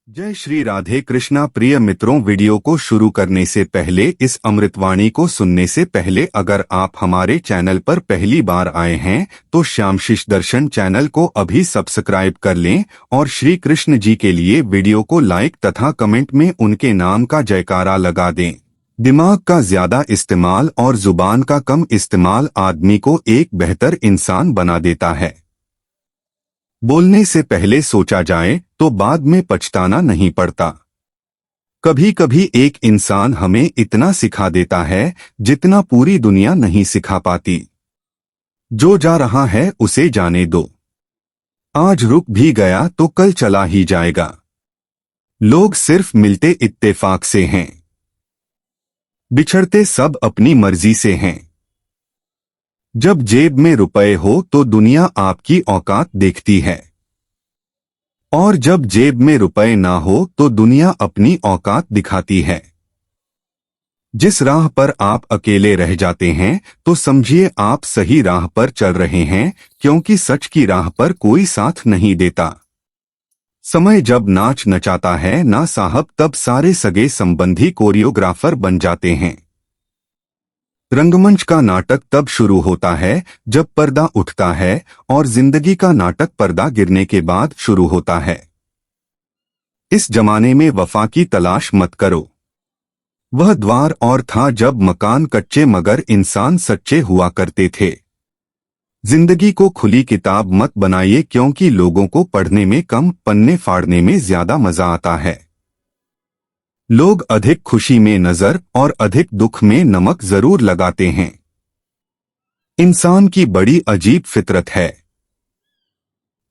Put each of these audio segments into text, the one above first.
जय श्री राधे कृष्णा। प्रिय मित्रों, वीडियो को शुरू करने से पहले, इस अमृतवाणी को सुनने से पहले अगर आप हमारे चैनल पर पहली बार आए हैं तो श्यामशिष दर्शन चैनल को अभी सब्सक्राइब कर लें और श्री कृष्ण जी के लिए वीडियो को लाइक तथा कमेंट में उनके नाम का जयकारा लगा दें। दिमाग का ज्यादा इस्तेमाल और जुबान का कम इस्तेमाल आदमी को एक बेहतर इंसान बना देता है। बोलने से पहले सोचा जाए तो बाद में पछताना नहीं पड़ता। कभी कभी एक इंसान हमें इतना सिखा देता है जितना पूरी दुनिया नहीं सिखा पाती। जो जा रहा है उसे जाने दो। आज रुक भी गया तो कल चला ही जाएगा। लोग सिर्फ मिलते इत्तेफाक से हैं, बिछड़ते सब अपनी मर्जी से हैं। जब जेब में रुपए हो तो दुनिया आपकी औकात देखती है, और जब जेब में रुपए ना हो तो दुनिया अपनी औकात दिखाती है। जिस राह पर आप अकेले रह जाते हैं तो समझिए आप सही राह पर चल रहे हैं, क्योंकि सच की राह पर कोई साथ नहीं देता। समय जब नाच नचाता है ना साहब, तब सारे सगे संबंधी कोरियोग्राफर बन जाते हैं। रंगमंच का नाटक तब शुरू होता है जब पर्दा उठता है, और जिंदगी का नाटक पर्दा गिरने के बाद शुरू होता है। इस जमाने में वफा की तलाश मत करो। वह द्वार और था जब मकान कच्चे मगर इंसान सच्चे हुआ करते थे। जिंदगी को खुली किताब मत बनाइए, क्योंकि लोगों को पढ़ने में कम, पन्ने फाड़ने में ज्यादा मजा आता है। लोग अधिक खुशी में नजर और अधिक दुख में नमक जरूर लगाते हैं। इंसान की बड़ी अजीब फितरत है।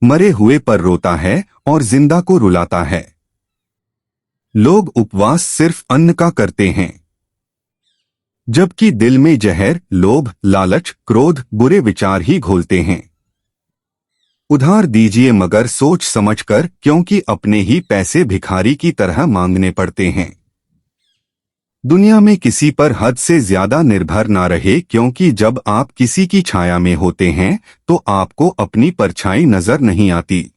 मरे हुए पर रोता है और जिंदा को रुलाता है। लोग उपवास सिर्फ अन्न का करते हैं, जबकि दिल में जहर, लोभ, लालच, क्रोध, बुरे विचार ही घोलते हैं। उधार दीजिए मगर सोच समझकर, क्योंकि अपने ही पैसे भिखारी की तरह मांगने पड़ते हैं। दुनिया में किसी पर हद से ज्यादा निर्भर ना रहे, क्योंकि जब आप किसी की छाया में होते हैं तो आपको अपनी परछाई नजर नहीं आती।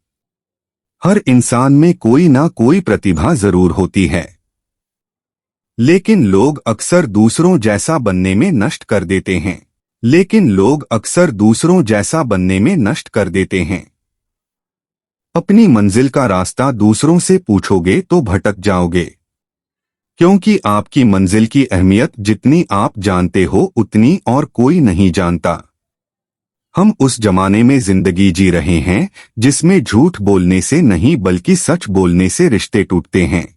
हर इंसान में कोई ना कोई प्रतिभा जरूर होती है, लेकिन लोग अक्सर दूसरों जैसा बनने में नष्ट कर देते हैं। अपनी मंजिल का रास्ता दूसरों से पूछोगे तो भटक जाओगे, क्योंकि आपकी मंजिल की अहमियत जितनी आप जानते हो उतनी और कोई नहीं जानता। हम उस जमाने में जिंदगी जी रहे हैं जिसमें झूठ बोलने से नहीं बल्कि सच बोलने से रिश्ते टूटते हैं।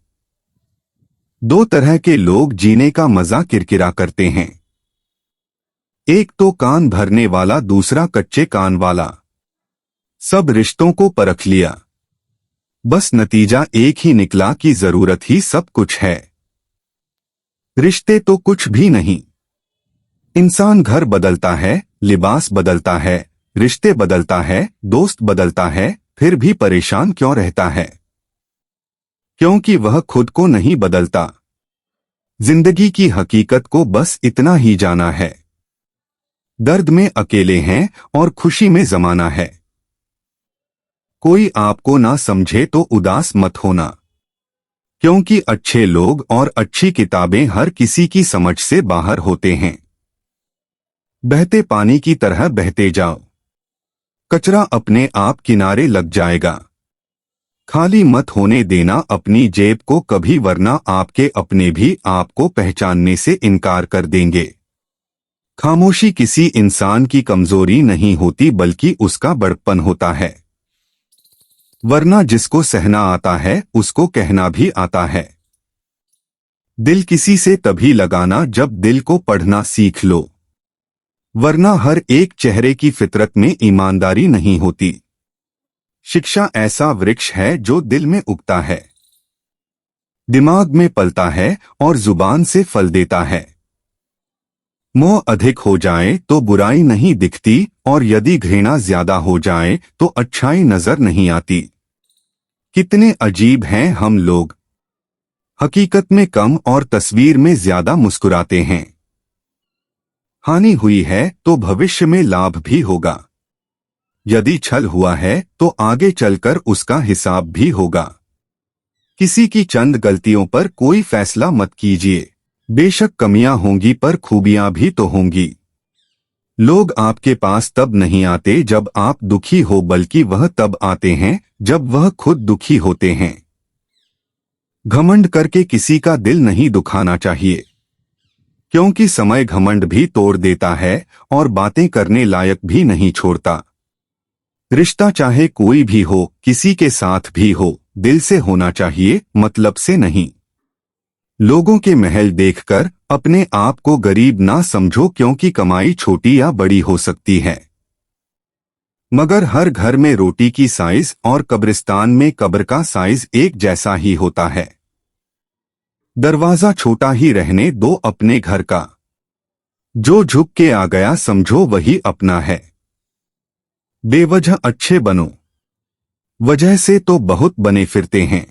दो तरह के लोग जीने का मजा किरकिरा करते हैं, एक तो कान भरने वाला, दूसरा कच्चे कान वाला। सब रिश्तों को परख लिया, बस नतीजा एक ही निकला कि जरूरत ही सब कुछ है, रिश्ते तो कुछ भी नहीं। इंसान घर बदलता है, लिबास बदलता है, रिश्ते बदलता है, दोस्त बदलता है, फिर भी परेशान क्यों रहता है? क्योंकि वह खुद को नहीं बदलता। जिंदगी की हकीकत को बस इतना ही जाना है। दर्द में अकेले हैं और खुशी में जमाना है। कोई आपको ना समझे तो उदास मत होना, क्योंकि अच्छे लोग और अच्छी किताबें हर किसी की समझ से बाहर होते हैं। बहते पानी की तरह बहते जाओ, कचरा अपने आप किनारे लग जाएगा। खाली मत होने देना अपनी जेब को कभी, वरना आपके अपने भी आपको पहचानने से इनकार कर देंगे। खामोशी किसी इंसान की कमजोरी नहीं होती बल्कि उसका बड़प्पन होता है, वरना जिसको सहना आता है उसको कहना भी आता है। दिल किसी से तभी लगाना जब दिल को पढ़ना सीख लो, वरना हर एक चेहरे की फितरत में ईमानदारी नहीं होती। शिक्षा ऐसा वृक्ष है जो दिल में उगता है, दिमाग में पलता है और जुबान से फल देता है। मोह अधिक हो जाए तो बुराई नहीं दिखती, और यदि घृणा ज्यादा हो जाए तो अच्छाई नजर नहीं आती। कितने अजीब हैं हम लोग, हकीकत में कम और तस्वीर में ज्यादा मुस्कुराते हैं। हानि हुई है तो भविष्य में लाभ भी होगा। यदि छल हुआ है तो आगे चलकर उसका हिसाब भी होगा। किसी की चंद गलतियों पर कोई फैसला मत कीजिए। बेशक कमियां होंगी पर खूबियां भी तो होंगी। लोग आपके पास तब नहीं आते जब आप दुखी हो, बल्कि वह तब आते हैं जब वह खुद दुखी होते हैं। घमंड करके किसी का दिल नहीं दुखाना चाहिए, क्योंकि समय घमंड भी तोड़ देता है और बातें करने लायक भी नहीं छोड़ता। रिश्ता चाहे कोई भी हो, किसी के साथ भी हो, दिल से होना चाहिए, मतलब से नहीं। लोगों के महल देखकर अपने आप को गरीब ना समझो, क्योंकि कमाई छोटी या बड़ी हो सकती है, मगर हर घर में रोटी की साइज और कब्रिस्तान में कब्र का साइज एक जैसा ही होता है। दरवाजा छोटा ही रहने दो अपने घर का, जो झुक के आ गया समझो वही अपना है। बेवजह अच्छे बनो, वजह से तो बहुत बने फिरते हैं।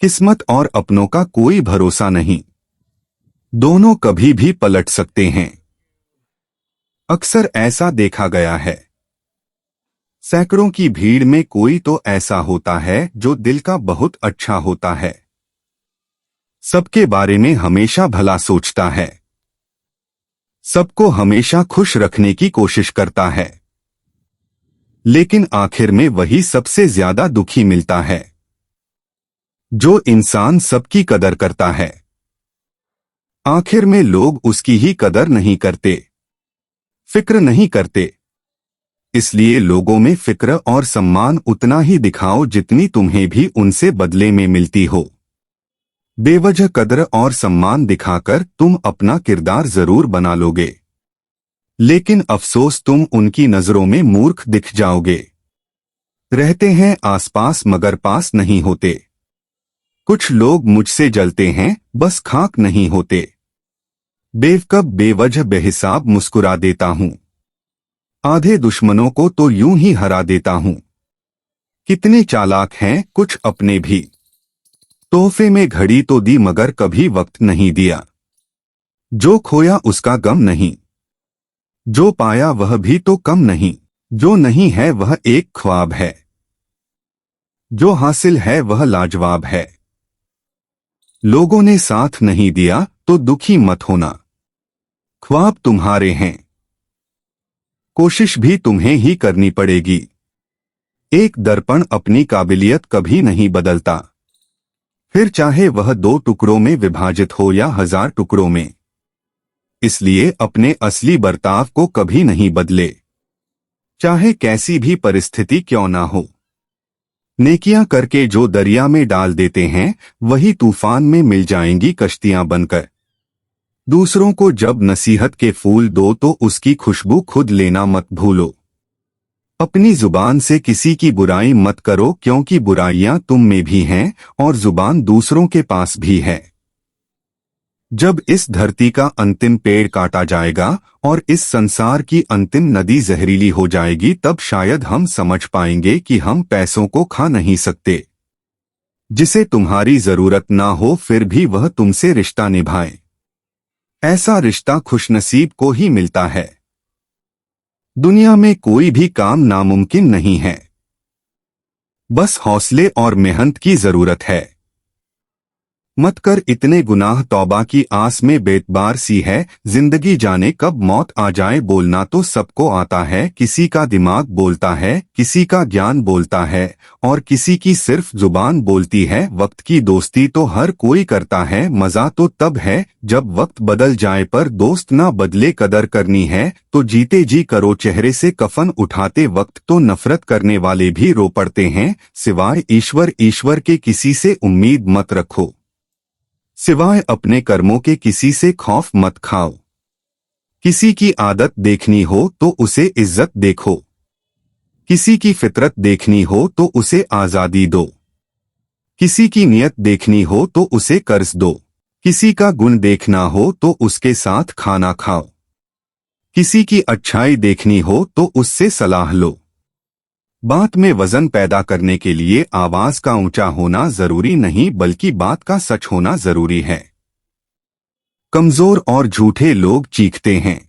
किस्मत और अपनों का कोई भरोसा नहीं, दोनों कभी भी पलट सकते हैं। अक्सर ऐसा देखा गया है, सैकड़ों की भीड़ में कोई तो ऐसा होता है जो दिल का बहुत अच्छा होता है, सबके बारे में हमेशा भला सोचता है, सबको हमेशा खुश रखने की कोशिश करता है, लेकिन आखिर में वही सबसे ज्यादा दुखी मिलता है। जो इंसान सबकी कदर करता है, आखिर में लोग उसकी ही कदर नहीं करते, फिक्र नहीं करते। इसलिए लोगों में फिक्र और सम्मान उतना ही दिखाओ जितनी तुम्हें भी उनसे बदले में मिलती हो। बेवजह कद्र और सम्मान दिखाकर तुम अपना किरदार जरूर बना लोगे, लेकिन अफसोस तुम उनकी नजरों में मूर्ख दिख जाओगे। रहते हैं आसपास मगर पास नहीं होते। कुछ लोग मुझसे जलते हैं, बस खाक नहीं होते। बेवकूफ बेवजह बेहिसाब मुस्कुरा देता हूँ, आधे दुश्मनों को तो यूं ही हरा देता हूँ। कितने चालाक हैं कुछ अपने भी, तोहफे में घड़ी तो दी मगर कभी वक्त नहीं दिया। जो खोया उसका गम नहीं, जो पाया वह भी तो कम नहीं। जो नहीं है वह एक ख्वाब है, जो हासिल है वह लाजवाब है। लोगों ने साथ नहीं दिया तो दुखी मत होना, ख्वाब तुम्हारे हैं, कोशिश भी तुम्हें ही करनी पड़ेगी। एक दर्पण अपनी काबिलियत कभी नहीं बदलता, फिर चाहे वह 2 टुकड़ों में विभाजित हो या 1000 टुकड़ों में। इसलिए अपने असली बर्ताव को कभी नहीं बदले, चाहे कैसी भी परिस्थिति क्यों ना हो। नेकियां करके जो दरिया में डाल देते हैं, वही तूफान में मिल जाएंगी कश्तियां बनकर। दूसरों को जब नसीहत के फूल दो तो उसकी खुशबू खुद लेना मत भूलो। अपनी जुबान से किसी की बुराई मत करो, क्योंकि बुराइयां तुम में भी हैं और जुबान दूसरों के पास भी है। जब इस धरती का अंतिम पेड़ काटा जाएगा और इस संसार की अंतिम नदी जहरीली हो जाएगी, तब शायद हम समझ पाएंगे कि हम पैसों को खा नहीं सकते। जिसे तुम्हारी जरूरत ना हो फिर भी वह तुमसे रिश्ता निभाए, ऐसा रिश्ता खुशनसीब को ही मिलता है। दुनिया में कोई भी काम नामुमकिन नहीं है, बस हौसले और मेहनत की जरूरत है। मत कर इतने गुनाह, तौबा की आस में बेतबार सी है जिंदगी, जाने कब मौत आ जाए। बोलना तो सबको आता है, किसी का दिमाग बोलता है, किसी का ज्ञान बोलता है और किसी की सिर्फ जुबान बोलती है। वक्त की दोस्ती तो हर कोई करता है, मजा तो तब है जब वक्त बदल जाए पर दोस्त ना बदले। कदर करनी है तो जीते जी करो, चेहरे से कफन उठाते वक्त तो नफरत करने वाले भी रो पड़ते हैं। सिवाय ईश्वर के किसी से उम्मीद मत रखो, सिवाय अपने कर्मों के किसी से खौफ मत खाओ। किसी की आदत देखनी हो तो उसे इज्जत देखो, किसी की फितरत देखनी हो तो उसे आजादी दो, किसी की नियत देखनी हो तो उसे कर्ज दो, किसी का गुण देखना हो तो उसके साथ खाना खाओ, किसी की अच्छाई देखनी हो तो उससे सलाह लो। बात में वजन पैदा करने के लिए आवाज का ऊंचा होना जरूरी नहीं, बल्कि बात का सच होना जरूरी है। कमजोर और झूठे लोग चीखते हैं,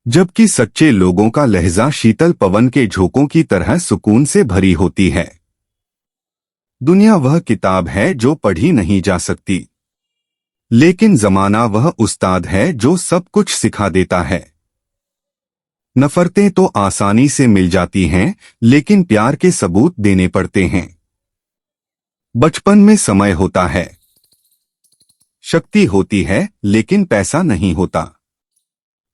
जबकि सच्चे लोगों का लहजा शीतल पवन के झोंकों की तरह सुकून से भरी होती है। दुनिया वह किताब है जो पढ़ी नहीं जा सकती, लेकिन जमाना वह उस्ताद है जो सब कुछ सिखा देता है। नफरतें तो आसानी से मिल जाती हैं, लेकिन प्यार के सबूत देने पड़ते हैं। बचपन में समय होता है, शक्ति होती है, लेकिन पैसा नहीं होता।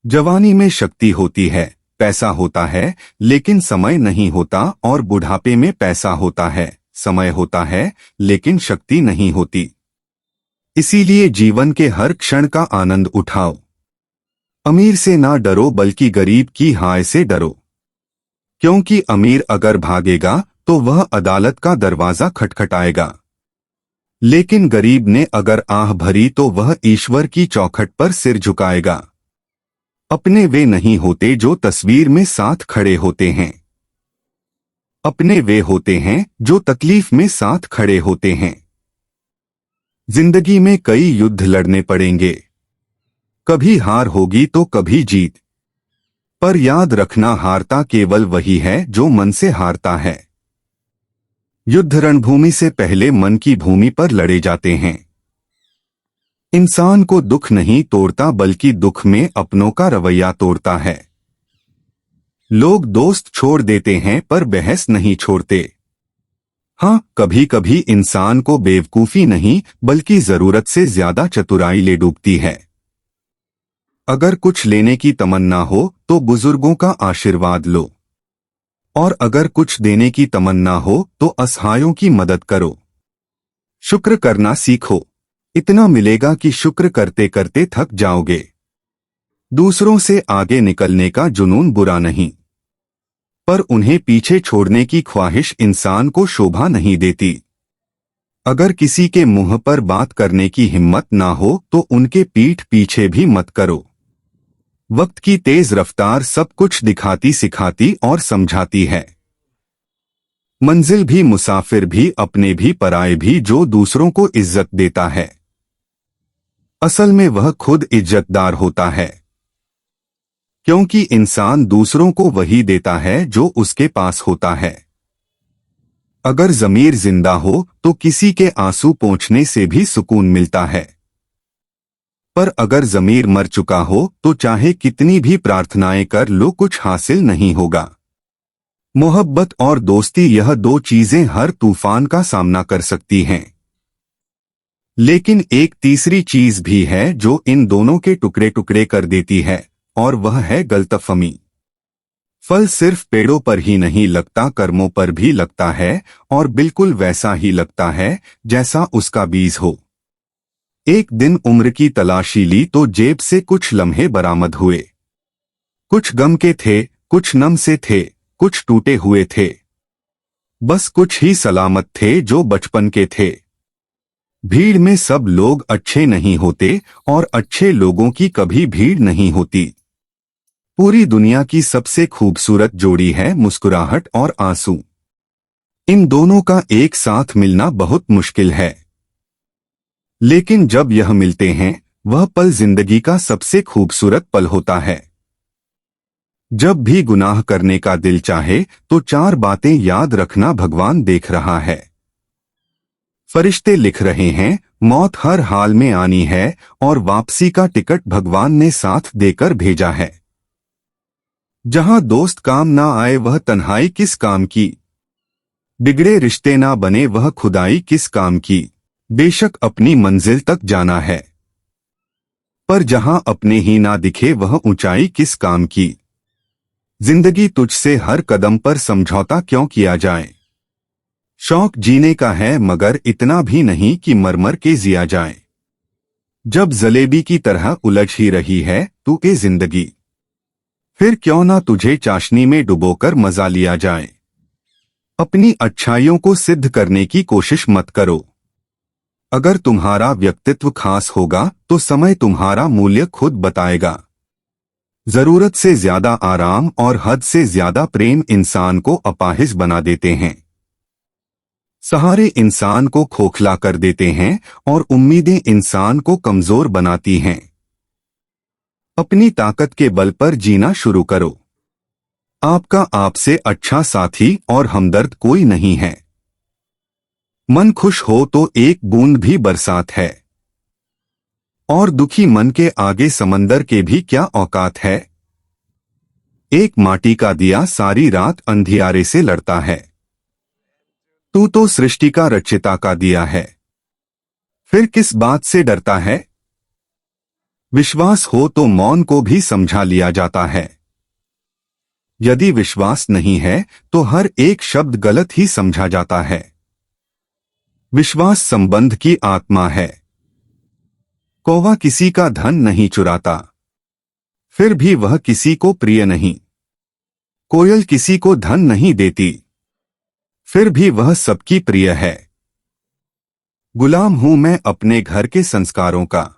जवानी में शक्ति होती है, पैसा होता है, लेकिन समय नहीं होता। और बुढ़ापे में पैसा होता है, समय होता है, लेकिन शक्ति नहीं होती। इसीलिए जीवन के हर क्षण का आनंद उठाओ। अमीर से ना डरो, बल्कि गरीब की हाय से डरो, क्योंकि अमीर अगर भागेगा तो वह अदालत का दरवाजा खटखटाएगा, लेकिन गरीब ने अगर आह भरी तो वह ईश्वर की चौखट पर सिर झुकाएगा। अपने वे नहीं होते जो तस्वीर में साथ खड़े होते हैं, अपने वे होते हैं जो तकलीफ में साथ खड़े होते हैं। जिंदगी में कई युद्ध लड़ने पड़ेंगे, कभी हार होगी तो कभी जीत, पर याद रखना हारता केवल वही है जो मन से हारता है। युद्ध रणभूमि से पहले मन की भूमि पर लड़े जाते हैं। इंसान को दुख नहीं तोड़ता, बल्कि दुख में अपनों का रवैया तोड़ता है। लोग दोस्त छोड़ देते हैं पर बहस नहीं छोड़ते। हाँ, कभी कभी इंसान को बेवकूफी नहीं बल्कि जरूरत से ज्यादा चतुराई ले डूबती है। अगर कुछ लेने की तमन्ना हो तो बुजुर्गों का आशीर्वाद लो, और अगर कुछ देने की तमन्ना हो तो असहायों की मदद करो। शुक्र करना सीखो, इतना मिलेगा कि शुक्र करते करते थक जाओगे। दूसरों से आगे निकलने का जुनून बुरा नहीं, पर उन्हें पीछे छोड़ने की ख्वाहिश इंसान को शोभा नहीं देती। अगर किसी के मुंह पर बात करने की हिम्मत ना हो तो उनके पीठ पीछे भी मत करो। वक्त की तेज रफ्तार सब कुछ दिखाती, सिखाती और समझाती है। मंजिल भी, मुसाफिर भी, अपने भी पराए भी, जो दूसरों को इज्जत देता है असल में वह खुद इज्जतदार होता है, क्योंकि इंसान दूसरों को वही देता है जो उसके पास होता है। अगर ज़मीर जिंदा हो तो किसी के आंसू पोंछने से भी सुकून मिलता है, पर अगर ज़मीर मर चुका हो तो चाहे कितनी भी प्रार्थनाएं कर लो, कुछ हासिल नहीं होगा। मोहब्बत और दोस्ती, यह दो चीजें हर तूफान का सामना कर सकती हैं, लेकिन एक तीसरी चीज भी है जो इन दोनों के टुकड़े टुकड़े कर देती है, और वह है गलतफहमी। फल सिर्फ पेड़ों पर ही नहीं लगता, कर्मों पर भी लगता है, और बिल्कुल वैसा ही लगता है जैसा उसका बीज हो। एक दिन उम्र की तलाशी ली तो जेब से कुछ लम्हे बरामद हुए। कुछ गम के थे, कुछ नम से थे, कुछ टूटे हुए थे, बस कुछ ही सलामत थे जो बचपन के थे। भीड़ में सब लोग अच्छे नहीं होते, और अच्छे लोगों की कभी भीड़ नहीं होती। पूरी दुनिया की सबसे खूबसूरत जोड़ी है मुस्कुराहट और आंसू। इन दोनों का एक साथ मिलना बहुत मुश्किल है, लेकिन जब यह मिलते हैं वह पल जिंदगी का सबसे खूबसूरत पल होता है। जब भी गुनाह करने का दिल चाहे तो चार बातें याद रखना, भगवान देख रहा है, फरिश्ते लिख रहे हैं, मौत हर हाल में आनी है, और वापसी का टिकट भगवान ने साथ देकर भेजा है। जहां दोस्त काम ना आए वह तन्हाई किस काम की, बिगड़े रिश्ते ना बने वह खुदाई किस काम की। बेशक अपनी मंजिल तक जाना है, पर जहां अपने ही ना दिखे वह ऊंचाई किस काम की। जिंदगी तुझसे हर कदम पर समझौता क्यों किया जाए। शौक जीने का है, मगर इतना भी नहीं कि मरमर के जिया जाए। जब जलेबी की तरह उलझ ही रही है तू ये जिंदगी, फिर क्यों ना तुझे चाशनी में डुबोकर मजा लिया जाए। अपनी अच्छाइयों को सिद्ध करने की कोशिश मत करो। अगर तुम्हारा व्यक्तित्व खास होगा तो समय तुम्हारा मूल्य खुद बताएगा। जरूरत से ज्यादा आराम और हद से ज्यादा प्रेम इंसान को अपाहिज बना देते हैं। सहारे इंसान को खोखला कर देते हैं, और उम्मीदें इंसान को कमजोर बनाती हैं। अपनी ताकत के बल पर जीना शुरू करो। आपका आपसे अच्छा साथी और हमदर्द कोई नहीं है। मन खुश हो तो एक बूंद भी बरसात है, और दुखी मन के आगे समंदर के भी क्या औकात है। एक माटी का दिया सारी रात अंधियारे से लड़ता है, तू तो सृष्टि का रचिता का दिया है, फिर किस बात से डरता है। विश्वास हो तो मौन को भी समझा लिया जाता है, यदि विश्वास नहीं है तो हर एक शब्द गलत ही समझा जाता है। विश्वास संबंध की आत्मा है। कौवा किसी का धन नहीं चुराता, फिर भी वह किसी को प्रिय नहीं। कोयल किसी को धन नहीं देती, फिर भी वह सबकी प्रिय है। गुलाम हूं मैं अपने घर के संस्कारों का,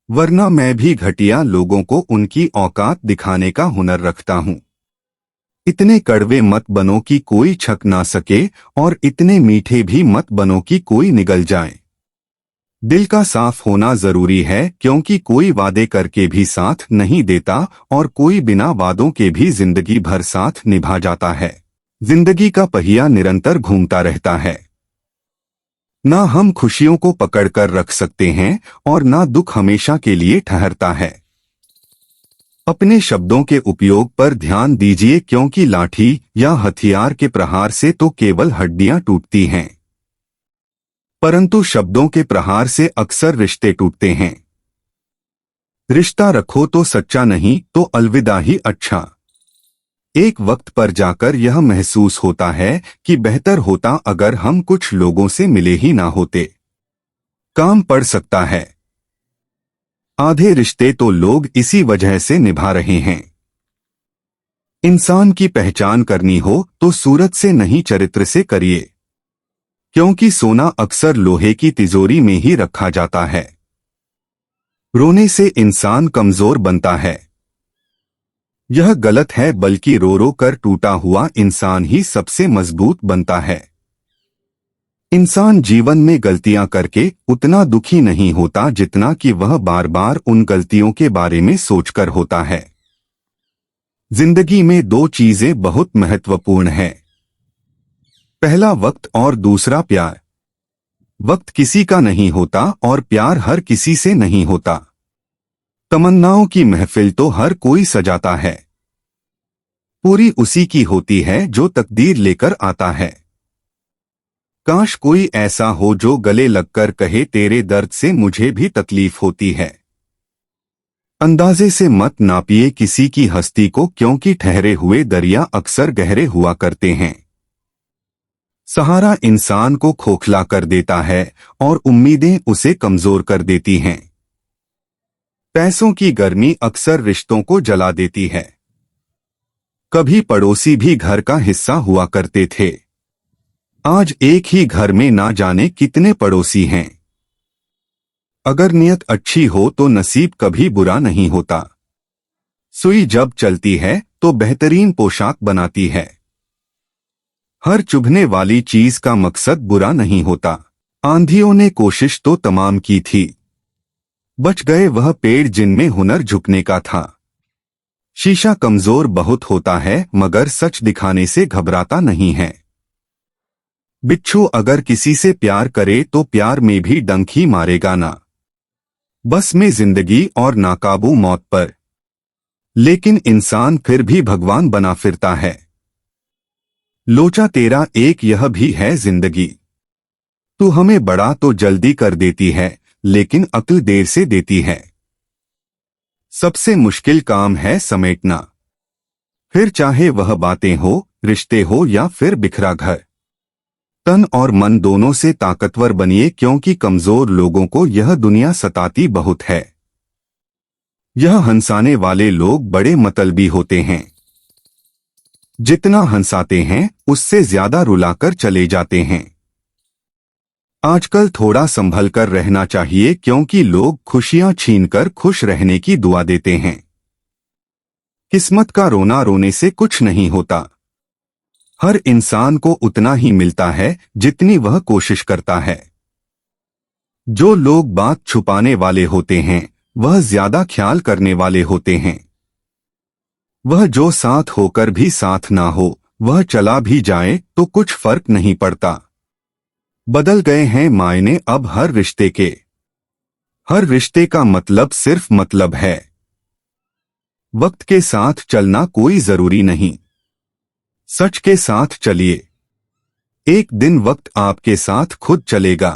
वरना मैं भी घटिया लोगों को उनकी औकात दिखाने का हुनर रखता हूं। इतने कड़वे मत बनो कि कोई छक ना सके, और इतने मीठे भी मत बनो कि कोई निगल जाए। दिल का साफ होना जरूरी है, क्योंकि कोई वादे करके भी साथ नहीं देता और कोई बिना वादों के भी जिंदगी भर साथ निभा जाता है। जिंदगी का पहिया निरंतर घूमता रहता है। ना हम खुशियों को पकड़कर रख सकते हैं और ना दुख हमेशा के लिए ठहरता है। अपने शब्दों के उपयोग पर ध्यान दीजिए, क्योंकि लाठी या हथियार के प्रहार से तो केवल हड्डियां टूटती हैं, परंतु शब्दों के प्रहार से अक्सर रिश्ते टूटते हैं। रिश्ता रखो तो सच्चा, नहीं तो अलविदा ही अच्छा। एक वक्त पर जाकर यह महसूस होता है कि बेहतर होता अगर हम कुछ लोगों से मिले ही ना होते। काम पड़ सकता है। आधे रिश्ते तो लोग इसी वजह से निभा रहे हैं। इंसान की पहचान करनी हो तो सूरत से नहीं, चरित्र से करिए, क्योंकि सोना अक्सर लोहे की तिजोरी में ही रखा जाता है। रोने से इंसान कमजोर बनता है, यह गलत है, बल्कि रो रो कर टूटा हुआ इंसान ही सबसे मजबूत बनता है। इंसान जीवन में गलतियां करके उतना दुखी नहीं होता जितना कि वह बार बार उन गलतियों के बारे में सोचकर होता है। जिंदगी में दो चीजें बहुत महत्वपूर्ण हैं, पहला वक्त और दूसरा प्यार। वक्त किसी का नहीं होता और प्यार हर किसी से नहीं होता। तमन्नाओं की महफिल तो हर कोई सजाता है, पूरी उसी की होती है जो तकदीर लेकर आता है। काश कोई ऐसा हो जो गले लगकर कहे, तेरे दर्द से मुझे भी तकलीफ होती है। अंदाजे से मत नापिए किसी की हस्ती को, क्योंकि ठहरे हुए दरिया अक्सर गहरे हुआ करते हैं। सहारा इंसान को खोखला कर देता है और उम्मीदें उसे कमजोर कर देती हैं। पैसों की गर्मी अक्सर रिश्तों को जला देती है। कभी पड़ोसी भी घर का हिस्सा हुआ करते थे, आज एक ही घर में ना जाने कितने पड़ोसी हैं। अगर नियत अच्छी हो तो नसीब कभी बुरा नहीं होता। सुई जब चलती है तो बेहतरीन पोशाक बनाती है। हर चुभने वाली चीज का मकसद बुरा नहीं होता। आंधियों ने कोशिश तो तमाम की थी, बच गए वह पेड़ जिनमें हुनर झुकने का था। शीशा कमजोर बहुत होता है, मगर सच दिखाने से घबराता नहीं है। बिच्छू अगर किसी से प्यार करे तो प्यार में भी डंक ही मारेगा ना। बस में जिंदगी और नाकाबू मौत पर, लेकिन इंसान फिर भी भगवान बना फिरता है। लोचा तेरा एक यह भी है जिंदगी, तू हमें बड़ा तो जल्दी कर देती है, लेकिन अक्ल देर से देती है। सबसे मुश्किल काम है समेटना, फिर चाहे वह बातें हो, रिश्ते हो या फिर बिखरा घर। तन और मन दोनों से ताकतवर बनिए, क्योंकि कमजोर लोगों को यह दुनिया सताती बहुत है। यह हंसाने वाले लोग बड़े मतलबी होते हैं, जितना हंसाते हैं उससे ज्यादा रुलाकर चले जाते हैं। आजकल थोड़ा संभल कर रहना चाहिए, क्योंकि लोग खुशियां छीनकर खुश रहने की दुआ देते हैं। किस्मत का रोना रोने से कुछ नहीं होता। हर इंसान को उतना ही मिलता है जितनी वह कोशिश करता है। जो लोग बात छुपाने वाले होते हैं वह ज्यादा ख्याल करने वाले होते हैं। वह जो साथ होकर भी साथ ना हो, वह चला भी जाए तो कुछ फर्क नहीं पड़ता। बदल गए हैं मायने अब हर रिश्ते के। हर रिश्ते का मतलब सिर्फ मतलब है। वक्त के साथ चलना कोई जरूरी नहीं, सच के साथ चलिए। एक दिन वक्त आपके साथ खुद चलेगा।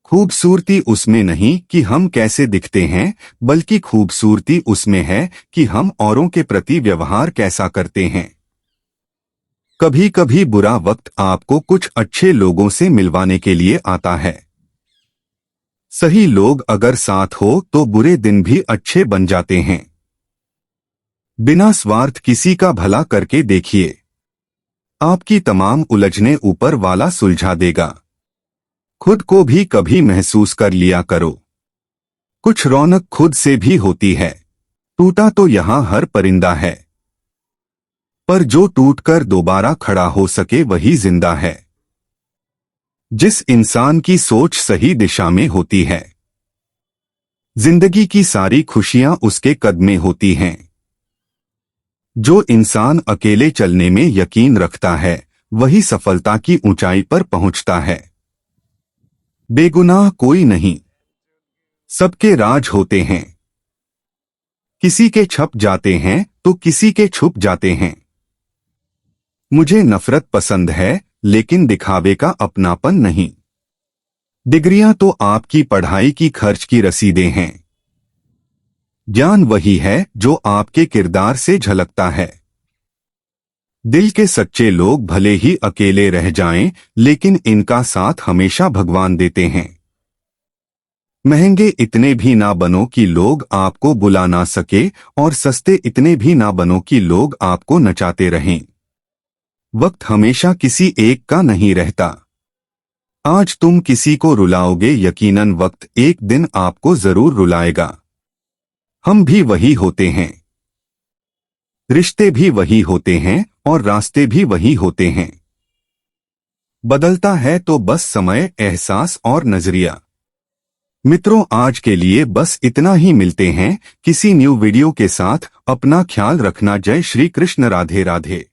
खूबसूरती उसमें नहीं कि हम कैसे दिखते हैं, बल्कि खूबसूरती उसमें है कि हम औरों के प्रति व्यवहार कैसा करते हैं। कभी कभी बुरा वक्त आपको कुछ अच्छे लोगों से मिलवाने के लिए आता है। सही लोग अगर साथ हो तो बुरे दिन भी अच्छे बन जाते हैं। बिना स्वार्थ किसी का भला करके देखिए, आपकी तमाम उलझने ऊपर वाला सुलझा देगा। खुद को भी कभी महसूस कर लिया करो। कुछ रौनक खुद से भी होती है। टूटा तो यहाँ हर परिंदा है, पर जो टूटकर दोबारा खड़ा हो सके वही जिंदा है। जिस इंसान की सोच सही दिशा में होती है, जिंदगी की सारी खुशियां उसके कद में होती हैं। जो इंसान अकेले चलने में यकीन रखता है, वही सफलता की ऊंचाई पर पहुंचता है। बेगुनाह कोई नहीं, सबके राज होते हैं। किसी के छप जाते हैं तो किसी के छुप जाते हैं। मुझे नफरत पसंद है, लेकिन दिखावे का अपनापन नहीं। डिग्रियां तो आपकी पढ़ाई की खर्च की रसीदें हैं। ज्ञान वही है जो आपके किरदार से झलकता है। दिल के सच्चे लोग भले ही अकेले रह जाएं, लेकिन इनका साथ हमेशा भगवान देते हैं। महंगे इतने भी ना बनो कि लोग आपको बुला ना सके, और सस्ते इतने भी ना बनो कि लोग आपको नचाते रहें। वक्त हमेशा किसी एक का नहीं रहता। आज तुम किसी को रुलाओगे, यकीनन वक्त एक दिन आपको जरूर रुलाएगा। हम भी वही होते हैं, रिश्ते भी वही होते हैं, और रास्ते भी वही होते हैं। बदलता है तो बस समय, एहसास और नजरिया। मित्रों, आज के लिए बस इतना ही। मिलते हैं किसी न्यू वीडियो के साथ। अपना ख्याल रखना। जय श्री कृष्ण। राधे राधे।